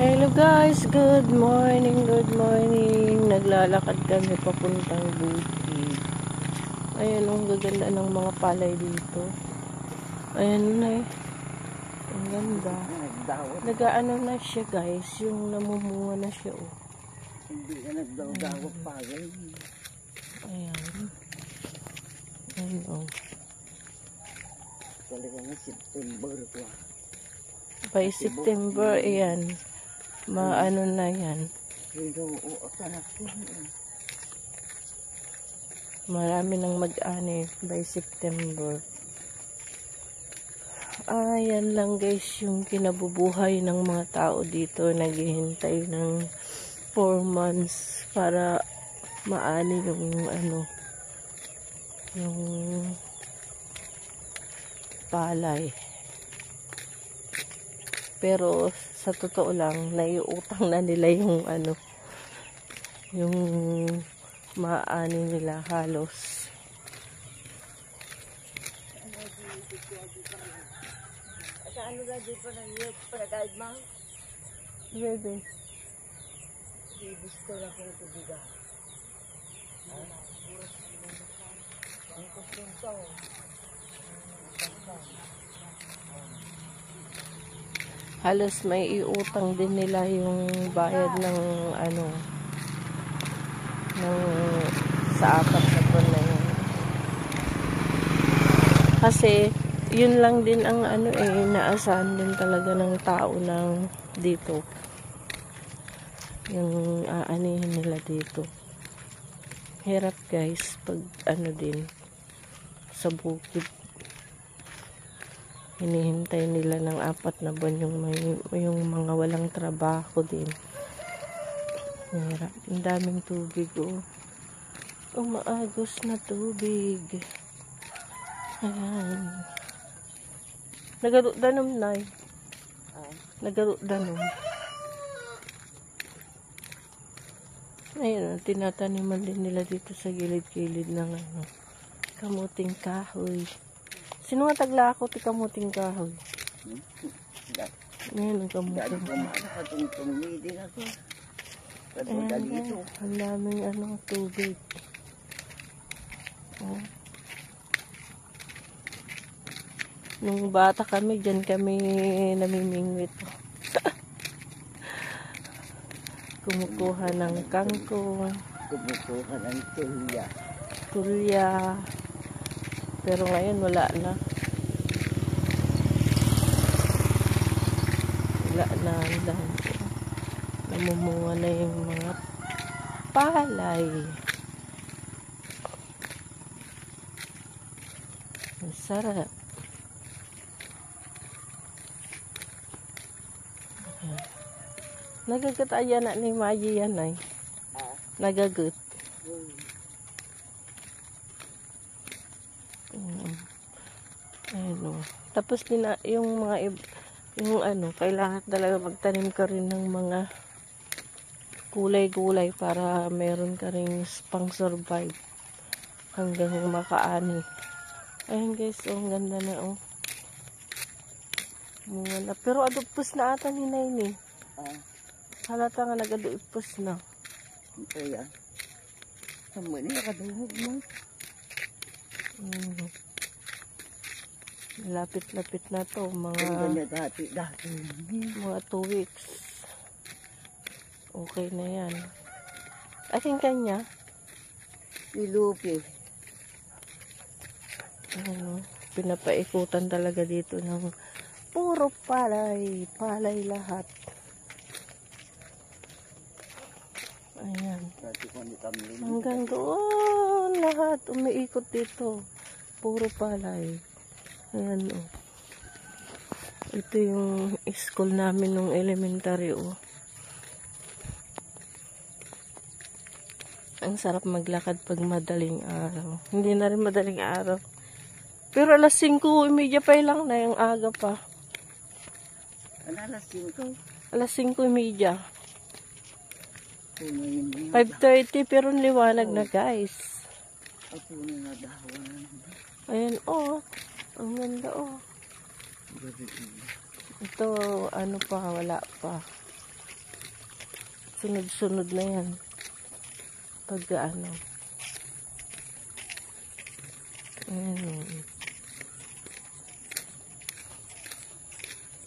Hello guys, good morning, good morning. Naglalakad kami papuntang bukid. Ayan, ang gaganda ng mga palay dito. Ayan na eh. Ang ganda. Nagaano na siya guys, yung namumunga na siya oh. Hindi ka nagdaw-dawag palay. Ayan. Ayan oh. Talaga na September ko. By September, ayan. Maano na yan. Pero anak ko. Marami nang mag-ani by September. Ayan lang guys yung kinabubuhay ng mga tao dito. Naghihintay ng 4 months para maani yung ano, yung palay. Pero sa totoo lang, naiutang na nila yung ano, yung maani nila halos. Ano na dito na yung pag-guide mo? Bebe. Gusto na kong tubigan. Ang kusunto. Halos may iutang din nila yung bayad ng ano, ng sa 4 na buwan na yun. Kasi yun lang din ang ano eh, inaasahan din talaga ng tao ng dito. Yung aanihin nila dito. Hirap guys pag ano din sa bukid. Hinihintay nila ng 4 na buwan yung mga walang trabaho din. Hirap. Ang daming tubig oh. Umaagos na tubig. Ayan. Nagaludanom na eh. Nagaludanom. Ayun, tinataniman din nila dito sa gilid-gilid ng ano, kamuting kahoy. Sino nga tagla ako ti kamuting kahoy? Ayan ang kamuting kahoy. Ayan, ang daming ano, tubig. Oh. Nung bata kami, dyan kami namimingwit. Kumukuha ng kangkong. Kumukuha ng tulya. Tulya. Pero ngayon wala na. Wala na. Namumunga na yung mga palay. Ang sarap. Nagagat ayan na ni Maji yan ay. Nagagat. Ayun o. Tapos din yung mga yung ano, kailangan talaga magtanim ka rin ng mga gulay-gulay para meron ka rin pang survive hanggang makaani. Ayun guys, oh, ang ganda na oh. Muna. Pero adupos na ata ni Naini. Halata nga nag-adupos na. Ito yan. Saan ni nakaduhog mo? Lapit-lapit na to. Mga 2 weeks. Okay na yan. Ating kanya? Ilupi. Pinapaikutan talaga dito ng puro palay. Palay lahat. Ayan. Hanggang doon lahat umiikot dito. Puro palay. Ayan oh. Ito yung school namin nung elementary oh. Ang sarap maglakad pag madaling araw. Hindi na rin madaling araw. Pero alas 5:30 pa lang na yung aga pa. Ano alas 5? Alas 5:30. 5:30 pero liwanag na guys. Ayan oh. Ang ganda oh. Ito ano pa, wala pa. Sunod-sunod na yan. Pag ano. Ayan.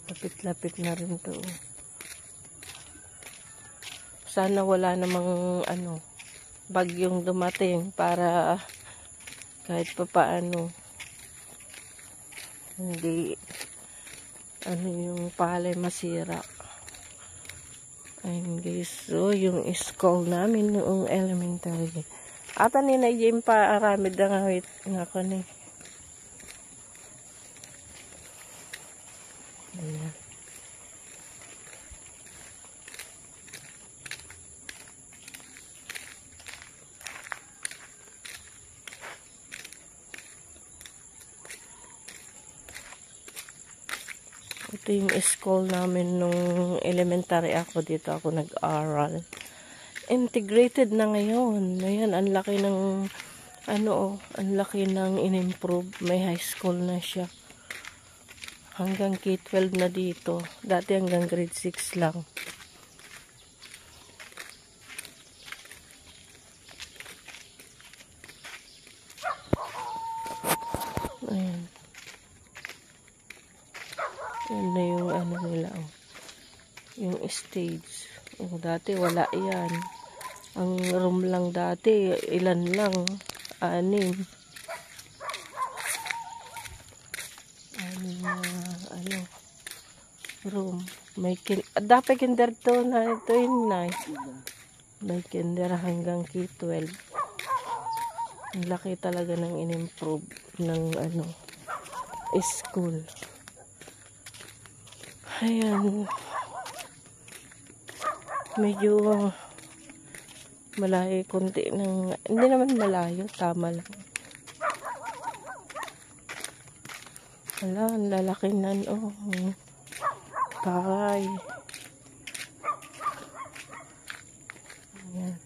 Lapit-lapit na rin to. Sana wala namang ano, bagyong dumating para kahit pa paano hindi ano yung palay masira. Ayun guys, so yung school namin noong elementary. Ata ni na yung paaramid na nga wait nga ko ni. Ayan. Ito yung school namin nung elementary ako. Dito ako nag-aral. Integrated na ngayon. Ayan, ang laki ng ano, ang laki ng in-improve. May high school na siya. Hanggang K-12 na dito. Dati hanggang grade 6 lang. Ayan. Yan na yung ano nila, oh. Yung stage. Oh, dati wala yan. Ang room lang dati, ilan lang? 6. 6 na ano, room. May dapat kinder to na ito yun na. May kinder hanggang K-12. Ang laki talaga ng in-improve ng ano, school. Ayan. Medyo malayo konti ng, hindi naman malayo, tama lang. Wala, ang lalaki na, oh. Bahay. Ayan.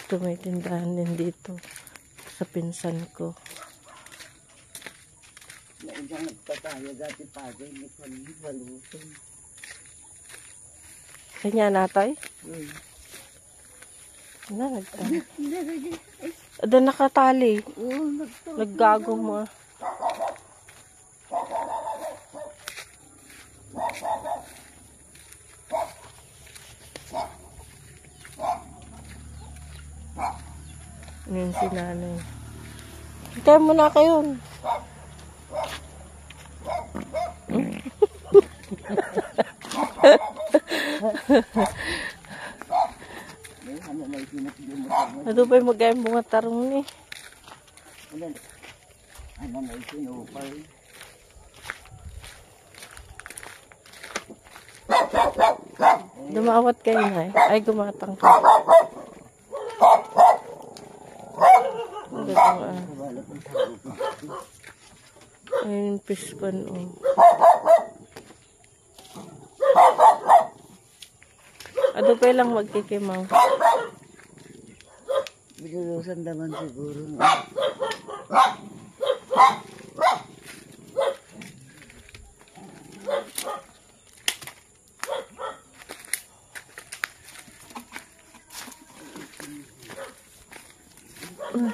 Ito may tindahan din dito sa pinsan ko. Naunang nagpatayo dati pagay ni Palutin. Kanya natay? Ano, Ada nakatali. Naggago mo. Ngayon si nanay. Hintay mo na kayo. Ano ba yung magayang bunga tarong ni? Ano na isinupay? Dumawat kayo na eh. Ay, gumatang ka. Ayun, pispan oh. Ano pa lang magkikimaw? Binulusan naman siguro.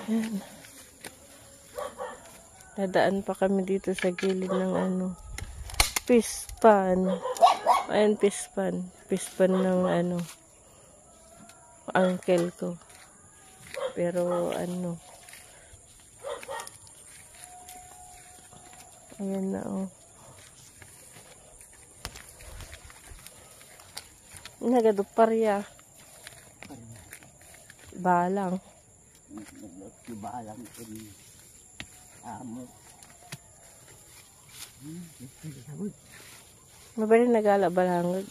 Ayan. Dadaan pa kami dito sa gilid ng ano, pispan. Ayan, pispan. Pispan ng ano, uncle ko. Pero ano, ayan na oh. Nagaduparya. Balang. Balang kun amo. Mabali nagala balangag.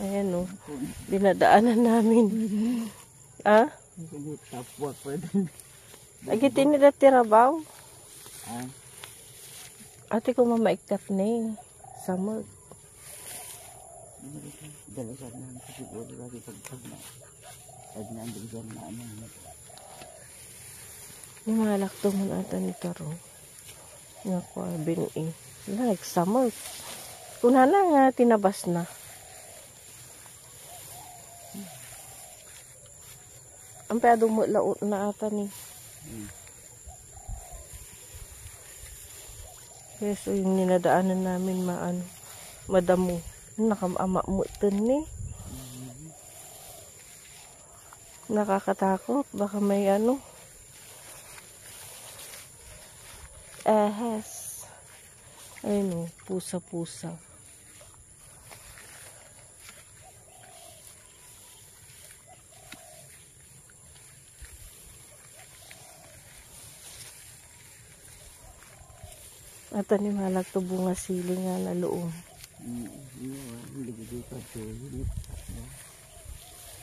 Ayan o. Dinadaanan namin. Ah? Tapwa pa din. Agitin nila tirabaw. Ah, Ate ko mamaikat na eh. Samot. dalasan na siguro lagi pagpag na. Pag nandun dyan na ano. Yung malakto mo ata ni Taro. Naku, Abin eh. Like summer. Una na nga, tinabas na. Ang peado mo laot na ata ni. Kaya so yung ninadaanan namin madamo. Nakamaama mo ito ni. Nakakatakot. Baka may ahas. Ayun o, pusa-pusa. At ni malak to bunga sili nga na loong.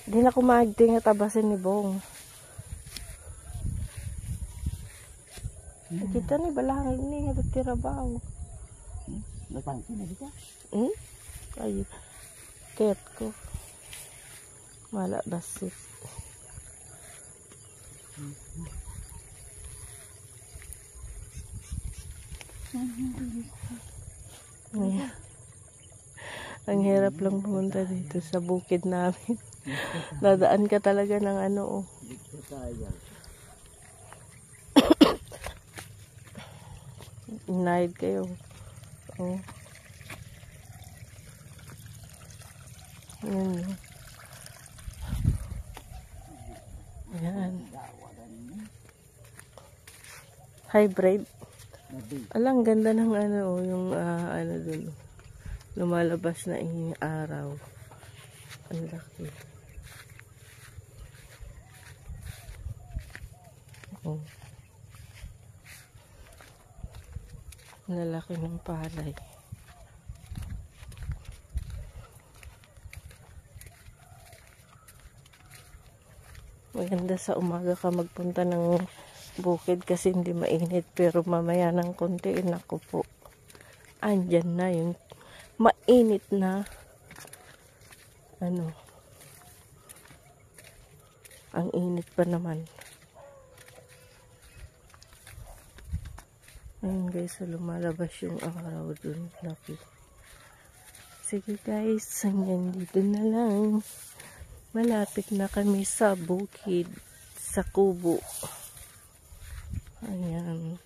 Di na kumagdi nga tabasin ni Bong. Kita ni balangin ni nga tirabaw. Napangkin na dito. Ay, ket ko. Mala basit. Ay, ang hirap lang pumunta dito sa bukid namin. Dadaan ka talaga ng Inayad kayo. Oh. Ayan. Ayan. Hybrid. Alang ganda ng yung dun. Lumalabas na yung araw. Ang laki. Oh. Ang lalaki ng palay. Maganda sa umaga ka magpunta ng bukid kasi hindi mainit, pero mamaya ng konti, naku po, andyan na yung mainit na ang init pa naman. Ayun guys, so lumalabas yung araw dun. Laki. Sige guys, hanggang dito na lang. Malapit na kami sa bukid, sa kubo. Ayan.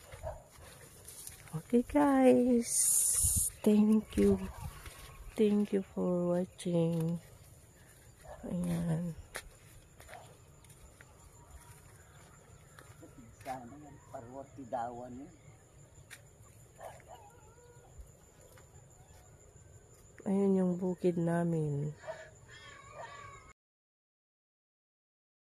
Okay guys, thank you. Thank you for watching. Ayan. Sana yan, parwati dawan yun. Ayun yung bukid namin.